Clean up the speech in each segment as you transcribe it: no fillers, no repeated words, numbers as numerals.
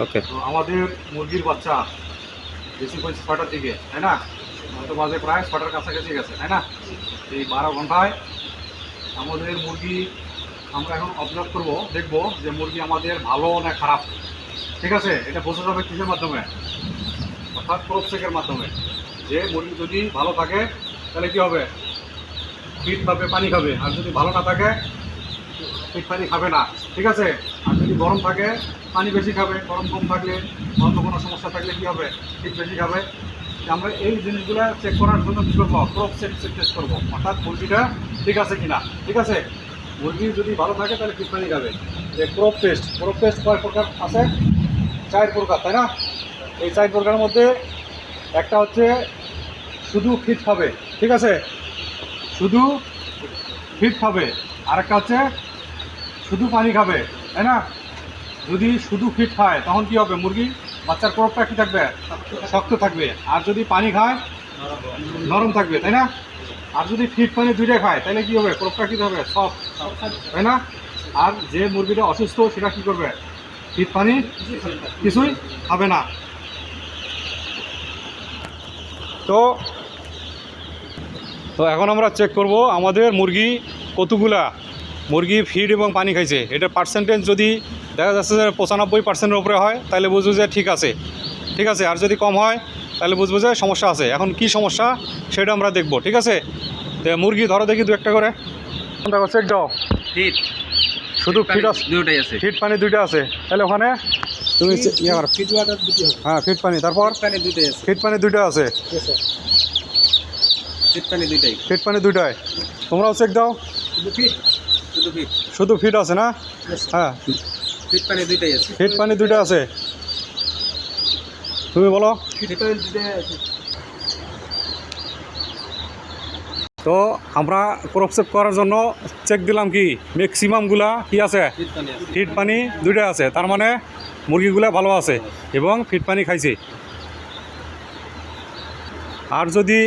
ওকে। তো আমাদের মুরগির বাচ্চা বেশি হয়েছে 6টার দিকে, তাই না? হয়তো বাজে প্রায় 6টার কাছাকাছি গেছে, তাই না? এই 12 ঘন্টায় আমাদের মুরগি আমরা এখন অবজার্ভ করবো, দেখবো যে মুরগি আমাদের ভালো না খারাপ। ঠিক আছে, এটা বোঝা যাবে কিসের মাধ্যমে? অর্থাৎ ক্রপ চেকের মাধ্যমে। যে মুরগি যদি ভালো থাকে তাহলে কি হবে? ফিট খাবে, পানি খাবে। আর যদি ভালো না থাকে ফিট পানি খাবে না। ঠিক আছে? আর যদি গরম থাকে পানি বেশি খাবে, গরম কম থাকলে অন্য কোনো সমস্যা থাকলে কি হবে? ফিট বেশি খাবে। আমরা এই জিনিসগুলো চেক করার জন্য কী করবো? ক্রপ চেক টেস্ট করবো, অর্থাৎ মুরগিটা ঠিক আছে কিনা। ঠিক আছে, মুরগি যদি ভালো থাকে তাহলে ফিট পানি খাবে। যে ক্রপ টেস্ট কয় প্রকার আছে? 4 প্রকার, তাই না? এই 4 প্রকারের মধ্যে একটা হচ্ছে শুধু ফিট খাবে। ঠিক আছে, শুধু ফিট খাবে। আরেকটা হচ্ছে শুধু পানি খাবে, তাই না? যদি শুধু ফিট খায় তখন কি হবে? মুরগি বাচ্চার কোরপটা কি থাকবে? শক্ত থাকবে। আর যদি পানি খায় নরম থাকবে, তাই না? আর যদি ফিট পানি দুইটা খায় তাহলে কি হবে? কোরপটা কি হবে? সফট, তাই না? আর যে মুরগিটা অসুস্থ সেটা কি করবে? ফিট পানি কিছুই খাবে না। তো তো এখন আমরা চেক করব আমাদের মুরগি কতগুলা মুরগি ফিড এবং পানি খাইছে। এটার পার্সেন্টেজ যদি দেখা যাচ্ছে যে 95%-এর উপরে হয় তাহলে বুঝবো যে ঠিক আছে। ঠিক আছে, আর যদি কম হয় তাহলে বুঝবো যে সমস্যা আছে। এখন কি সমস্যা সেটা আমরা দেখব। ঠিক আছে, তো মুরগি ধরো দেখি 2-1টা করে। দেখো চেক দাও। ফিট শুধু ফিট আছে, দুটোই আছে। ফিট পানি 2টা আছে। তাহলে ওখানে তুমি ইয়ে করো। ফিট ওয়াটার দুটো হবে। হ্যাঁ, ফিট পানি। তারপর পানি দুটোই আছে। ফিট পানি 2টা আছে। ফিট পানি দুইটাই। ফিট পানি 2টায়। তোমরাও চেক দাও। শুধু ফিট। শুধু ফিট। শুধু ফিট আছে না? হ্যাঁ, ফিট পানি দুইটাই আছে। ফিট পানি 2টা আছে। তুমি বলো। ফিট পানি দুইটাই আছে। তো আমরা ক্রপ চেক করার জন্য চেক দিলাম কি ম্যাক্সিমামগুলা কি আছে? ফিট পানি আছে। ফিট পানি 2টা আছে। তার মানে মুরগিগুলা ভালো আছে এবং ফিট পানি খাইছে। আর যদি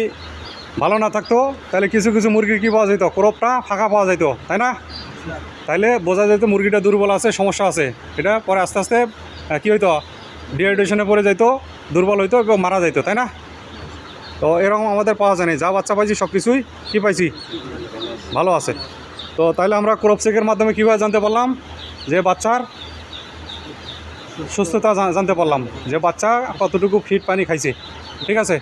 ভালো না থাকতো তাহলে কিছু কিছু মুরগির কী পাওয়া যেত? ক্রপটা ফাঁকা পাওয়া যেত, তাই না? তাইলে বোঝা যেত মুরগিটা দুর্বল আছে, সমস্যা আছে। এটা পরে আস্তে আস্তে কী হইতো? ডিহাইড্রেশনে পড়ে যাইতো, দুর্বল হইতো এবং মারা যাইতো, তাই না? তো এরকম আমাদের পাওয়া যায় না। যা বাচ্চা পাইছি সব কিছুই কী পাইছি? ভালো আছে। তো তাহলে আমরা ক্রপ চেকের মাধ্যমে কীভাবে জানতে পারলাম যে বাচ্চার সুস্থতা জানতে পারলাম, যে বাচ্চা কতটুকু ফিট পানি খাইছে। ঠিক আছে।